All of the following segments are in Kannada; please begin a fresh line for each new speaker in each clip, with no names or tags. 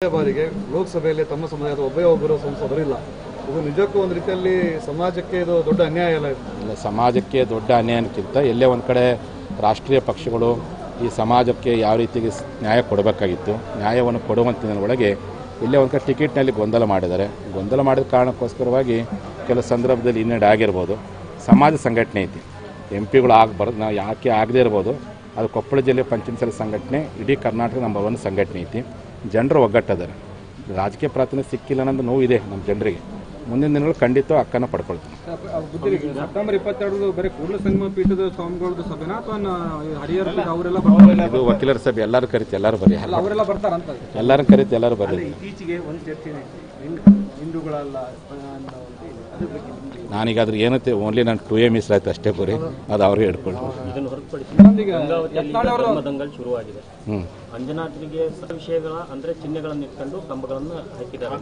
ಬಾರಿಗೆ ಲೋಕಸಭೆಯಲ್ಲಿ ತಮ್ಮ ಸಮುದಾಯದ ಒಬ್ಬರು ಸಂಸದರಿಲ್ಲ. ಇದು ನಿಜಕ್ಕೂ ಒಂದು ರೀತಿಯಲ್ಲಿ ಸಮಾಜಕ್ಕೆ ಇದು ದೊಡ್ಡ ಅನ್ಯಾಯ ಅಲ್ಲ?
ಇಲ್ಲ, ಸಮಾಜಕ್ಕೆ ದೊಡ್ಡ ಅನ್ಯಾಯಕ್ಕಿಂತ ಎಲ್ಲೇ ಒಂದು ಕಡೆ ರಾಷ್ಟ್ರೀಯ ಪಕ್ಷಗಳು ಈ ಸಮಾಜಕ್ಕೆ ಯಾವ ರೀತಿಗೆ ನ್ಯಾಯ ಕೊಡಬೇಕಾಗಿತ್ತು, ನ್ಯಾಯವನ್ನು ಕೊಡುವಂತಿನ ಒಳಗೆ ಇಲ್ಲೇ ಒಂದು ಕಡೆ ಟಿಕೆಟ್ನಲ್ಲಿ ಗೊಂದಲ ಮಾಡಿದ್ದಾರೆ. ಗೊಂದಲ ಮಾಡಿದ ಕಾರಣಕ್ಕೋಸ್ಕರವಾಗಿ ಕೆಲವು ಸಂದರ್ಭದಲ್ಲಿ ಹಿನ್ನಡೆ ಆಗಿರ್ಬೋದು. ಸಮಾಜ ಸಂಘಟನೆ ಐತಿ, MP ಗಳು ಆಗಬಾರ್ದು, ನಾವು ಯಾಕೆ ಆಗದೇ ಇರ್ಬೋದು. ಅದು ಕೊಪ್ಪಳ ಜಿಲ್ಲೆ ಪಂಚಮಸಾಲಿ ಸಂಘಟನೆ ಇಡೀ ಕರ್ನಾಟಕ ನಂಬರ್ 1 ಸಂಘಟನೆ ಐತಿ. ಜನರು ಒಗ್ಗಟ್ಟಿದ್ದಾರೆ. ರಾಜಕೀಯ ಪ್ರಾತಿನಿಧ್ಯ ಸಿಕ್ಕಿಲ್ಲ ಅನ್ನೋದು ನೋವು ಇದೆ ನಮ್ಮ ಜನರಿಗೆ. ಮುಂದಿನ ದಿನಗಳು ಖಂಡಿತ ಹಕ್ಕನ್ನ ಪಡ್ಕೊಳ್ತೀನಿ.
ಸೆಪ್ಟೆಂಬರ್ 22 ಬರೀ ಕೂಡಲ ಸಂಗಮ ಪೀಠದ ಸ್ವಾಮಿಗಳದ್ದು ಸಭೆನಾ ಅಥವಾ ಹರಿಹರ ಅವರೆಲ್ಲ?
ಇದು ವಕೀಲರ ಸಭೆ, ಎಲ್ಲರೂ ಕರೀತಿ, ಎಲ್ಲರೂ ಬರೀ,
ಅವರೆಲ್ಲ ಬರ್ತಾರಂತ
ಎಲ್ಲರೂ ಕರೀತಿ, ಎಲ್ಲರೂ ಬರೀ.
ಇತ್ತೀಚೆಗೆ ಒಂದು ಚರ್ಚೆ ಹಿಂದೂಗಳಲ್ಲ,
ನಾನೀಗ ಅದ್ರ ಏನತ್ತೆ ಓನ್ಲಿ ನಾನು 2A ಮೀಸಲಾಯ್ತು ಅಷ್ಟೇ ಬರೀ, ಅದು ಅವ್ರಿಗೆ ಹೇಳ್ಕೊಂಡು
ಶುರುವಾಗಿದೆ. ಅಂಜನಾದ್ರಿಗೆ ವಿಷಯಗಳ ಅಂದ್ರೆ ಚಿಹ್ನೆಗಳನ್ನು ಇಟ್ಕೊಂಡು ಕಂಬಗಳನ್ನು ಹಾಕಿದ್ದಾರೆ.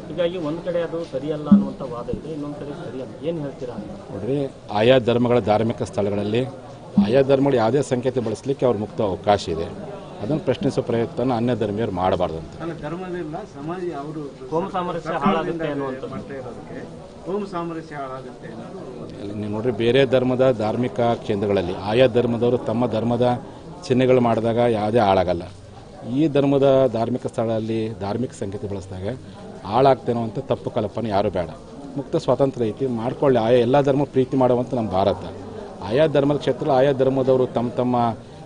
ಹೀಗಾಗಿ ಒಂದ್ ಕಡೆ ಅದು ಸರಿಯಲ್ಲ ಅನ್ನುವಂಥ ವಾದ ಇದೆ, ಇನ್ನೊಂದು ಕಡೆ ಸರಿಯಲ್ಲ. ಏನು ಹೇಳ್ತೀರಾ?
ನೋಡ್ರಿ, ಆಯಾ ಧರ್ಮಗಳ ಧಾರ್ಮಿಕ ಸ್ಥಳಗಳಲ್ಲಿ ಆಯಾ ಧರ್ಮಗಳು ಯಾವುದೇ ಸಂಕೇತ ಬಳಸಲಿಕ್ಕೆ ಅವ್ರ ಮುಕ್ತ ಅವಕಾಶ ಇದೆ. ಅದನ್ನು ಪ್ರಶ್ನಿಸುವ ಪ್ರಯತ್ನ ಅನ್ಯ ಧರ್ಮೀಯರು ಮಾಡಬಾರ್ದು ಅಂತ.
ಧರ್ಮದಿಂದ ಸಮಾಜ ಅವರು
ಕೋಮ ಸಾಮರಸ್ಯ ಹಾಳಾಗುತ್ತೆ ಅನ್ನುವಂಥ
ಕೋಮ ಸಾಮರಸ್ಯ ಹಾಳಾಗುತ್ತೆ.
ನೀವು ನೋಡ್ರಿ, ಬೇರೆ ಧರ್ಮದ ಧಾರ್ಮಿಕ ಕೇಂದ್ರಗಳಲ್ಲಿ ಆಯಾ ಧರ್ಮದವರು ತಮ್ಮ ಧರ್ಮದ ಚಿಹ್ನೆಗಳು ಮಾಡಿದಾಗ ಯಾವುದೇ ಹಾಳಾಗಲ್ಲ. ಈ ಧರ್ಮದ ಧಾರ್ಮಿಕ ಸ್ಥಳದಲ್ಲಿ ಧಾರ್ಮಿಕ ಸಂಕೇತ ಬಳಸಿದಾಗ ಹಾಳಾಗ್ತೇನೋ ಅಂತ ತಪ್ಪು ಕಲ್ಪನೆ ಯಾರು ಬೇಡ. ಮುಕ್ತ ಸ್ವಾತಂತ್ರ್ಯ ಐತಿ, ಮಾಡ್ಕೊಳ್ಳಿ. ಆಯಾ ಎಲ್ಲ ಧರ್ಮ ಪ್ರೀತಿ ಮಾಡುವಂಥ ನಮ್ಮ ಭಾರತ. ಆಯಾ ಧರ್ಮದ ಕ್ಷೇತ್ರ ಆಯಾ ಧರ್ಮದವರು ತಮ್ಮ ತಮ್ಮ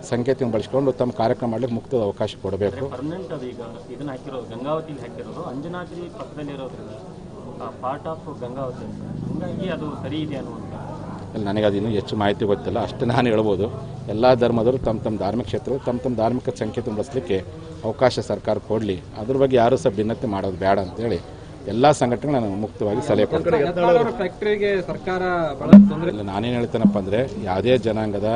ಸಂಕೇತ ಬಳಸ್ಕೊಂಡು ತಮ್ಮ ಕಾರ್ಯಕ್ರಮ ಮಾಡ್ಲಿಕ್ಕೆ ಮುಕ್ತ ಅವಕಾಶ ಕೊಡಬೇಕು.
ಪರ್ಮನೆಂಟ್ ಅದು ಈಗ ಇದನ್ನ ಹಾಕಿರೋದು ಗಂಗಾವತಿಗೆ ಹಾಕಿರೋದು ಅಂಜನಾದ್ರಿ ಪಕ್ಕದಲ್ಲಿರೋದ್ರಿಂದ ಪಾರ್ಟ್ ಆಫ್ ಗಂಗಾವತಿ, ಹೀಗಾಗಿ ಅದು ಸರಿ ಇದೆ ಅನ್ನುವಂಥ.
ನನಗೆ ಅದು ಇನ್ನೂ ಹೆಚ್ಚು ಮಾಹಿತಿ ಗೊತ್ತಿಲ್ಲ, ಅಷ್ಟು ನಾನು ಹೇಳ್ಬೋದು. ಎಲ್ಲ ಧರ್ಮದವರು ತಮ್ಮ ತಮ್ಮ ಧಾರ್ಮಿಕ ಕ್ಷೇತ್ರ ತಮ್ಮ ತಮ್ಮ ಧಾರ್ಮಿಕ ಸಂಕೇತ ಬಳಸಲಿಕ್ಕೆ ಅವಕಾಶ ಸರ್ಕಾರ ಕೊಡಲಿ. ಅದ್ರ ಬಗ್ಗೆ ಯಾರೂ ಸಹ ಭಿನ್ನತೆ ಮಾಡೋದು ಬೇಡ ಅಂತೇಳಿ ಎಲ್ಲ ಸಂಘಟನೆಗಳು ನಾನು ಮುಕ್ತವಾಗಿ ಸಲಹೆ ಕೊಡ್ತೀನಿ. ನಾನೇನು ಹೇಳ್ತೇನಪ್ಪ ಅಂದರೆ, ಯಾವುದೇ ಜನಾಂಗದ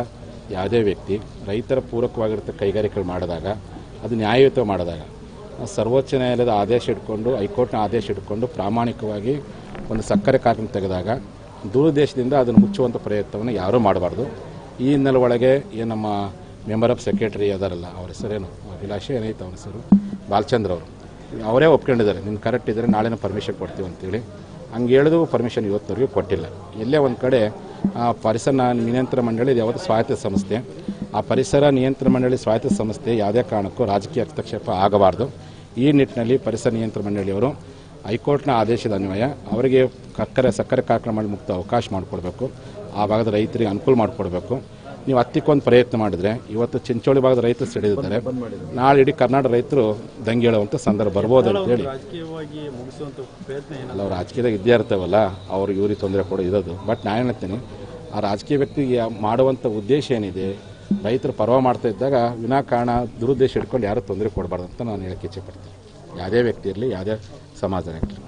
ಯಾವುದೇ ವ್ಯಕ್ತಿ ರೈತರ ಪೂರಕವಾಗಿರುತ್ತೆ ಕೈಗಾರಿಕೆಗಳು ಮಾಡಿದಾಗ ಅದು ನ್ಯಾಯಯುತ ಮಾಡಿದಾಗ ಸರ್ವೋಚ್ಚ ನ್ಯಾಯಾಲಯದ ಆದೇಶ ಇಟ್ಕೊಂಡು ಹೈಕೋರ್ಟ್ನ ಆದೇಶ ಇಟ್ಕೊಂಡು ಪ್ರಾಮಾಣಿಕವಾಗಿ ಒಂದು ಸಕ್ಕರೆ ಕಾರ್ಯಕ್ರಮ ತೆಗೆದಾಗ ದೂರದೇಶದಿಂದ ಅದನ್ನು ಮುಚ್ಚುವಂಥ ಪ್ರಯತ್ನವನ್ನು ಯಾರೂ ಮಾಡಬಾರ್ದು. ಈ ಹಿನ್ನೆಲೆ ಒಳಗೆ ಏನು ನಮ್ಮ ಮೆಂಬರ್ ಆಫ್ ಸೆಕ್ರೆಟರಿ ಅದಾರಲ್ಲ, ಅವ್ರ ಹೆಸರೇನು ಅಭಿಲಾಷೆ ಏನೈತೆ ಅವ್ರ ಹೆಸರು, ಬಾಲಚಂದ್ರ ಅವರು, ಅವರೇ ಒಪ್ಕೊಂಡಿದ್ದಾರೆ. ನೀನು ಕರೆಕ್ಟ್ ಇದ್ದರೆ ನಾಳೆನ ಪರ್ಮಿಷನ್ ಕೊಡ್ತೀವಿ ಅಂತೇಳಿ. ಹಂಗೆ ಹೇಳಿದ್ರು ಪರ್ಮಿಷನ್ ಇವತ್ತವರೆಗೂ ಕೊಟ್ಟಿಲ್ಲ. ಎಲ್ಲೇ ಒಂದು ಕಡೆ ಪರಿಸರ ನಿಯಂತ್ರಣ ಮಂಡಳಿ ಯಾವತ್ತು ಸ್ವಾಯತ್ತ ಸಂಸ್ಥೆ, ಆ ಪರಿಸರ ನಿಯಂತ್ರಣ ಮಂಡಳಿ ಸ್ವಾಯತ್ತ ಸಂಸ್ಥೆ ಯಾವುದೇ ಕಾರಣಕ್ಕೂ ರಾಜಕೀಯ ಹಸ್ತಕ್ಷೇಪ ಆಗಬಾರ್ದು. ಈ ನಿಟ್ಟಿನಲ್ಲಿ ಪರಿಸರ ನಿಯಂತ್ರಣ ಮಂಡಳಿಯವರು ಹೈಕೋರ್ಟ್ನ ಆದೇಶದ ಅನ್ವಯ ಅವರಿಗೆ ಸಕ್ಕರೆ ಕಾರ್ಯಕ್ರಮ ಮಾಡಿ ಮುಕ್ತ ಅವಕಾಶ ಮಾಡಿಕೊಡ್ಬೇಕು. ಆ ಭಾಗದ ರೈತರಿಗೆ ಅನುಕೂಲ ಮಾಡಿಕೊಡ್ಬೇಕು. ನೀವು ಹತ್ತಿಕ್ಕೊಂದು ಪ್ರಯತ್ನ ಮಾಡಿದರೆ ಇವತ್ತು ಚಿಂಚೋಳಿ ಭಾಗದ ರೈತರು ಸಿಡಿದಿದ್ದಾರೆ, ನಾಳೆ ಇಡೀ ಕರ್ನಾಟಕ ರೈತರು ದಂಗೆ ಹೇಳುವಂಥ ಸಂದರ್ಭ ಬರ್ಬೋದು ಅಂತೇಳಿ. ಅಲ್ಲ, ಅವ್ರು ರಾಜಕೀಯದಾಗ ಇದ್ದೇ ಇರ್ತಾವಲ್ಲ, ಅವ್ರು ಇವ್ರಿಗೆ ತೊಂದರೆ ಕೊಡೋ ಇರೋದು. ಬಟ್ ನಾನು ಹೇಳ್ತೀನಿ, ಆ ರಾಜಕೀಯ ವ್ಯಕ್ತಿಗೆ ಮಾಡುವಂಥ ಉದ್ದೇಶ ಏನಿದೆ, ರೈತರು ಪರ್ವ ಮಾಡ್ತಾ ಇದ್ದಾಗ ವಿನಾಕಾರಣ ದುರುದ್ದೇಶ ಇಟ್ಕೊಂಡು ಯಾರೂ ತೊಂದರೆ ಕೊಡಬಾರ್ದು ಅಂತ ನಾನು ಹೇಳಕ್ಕೆ ಇಚ್ಛೆಪಡ್ತೀನಿ. ಯಾವುದೇ ವ್ಯಕ್ತಿ ಇರಲಿ, ಯಾವುದೇ ಸಮಾಜ ಇರಲಿ.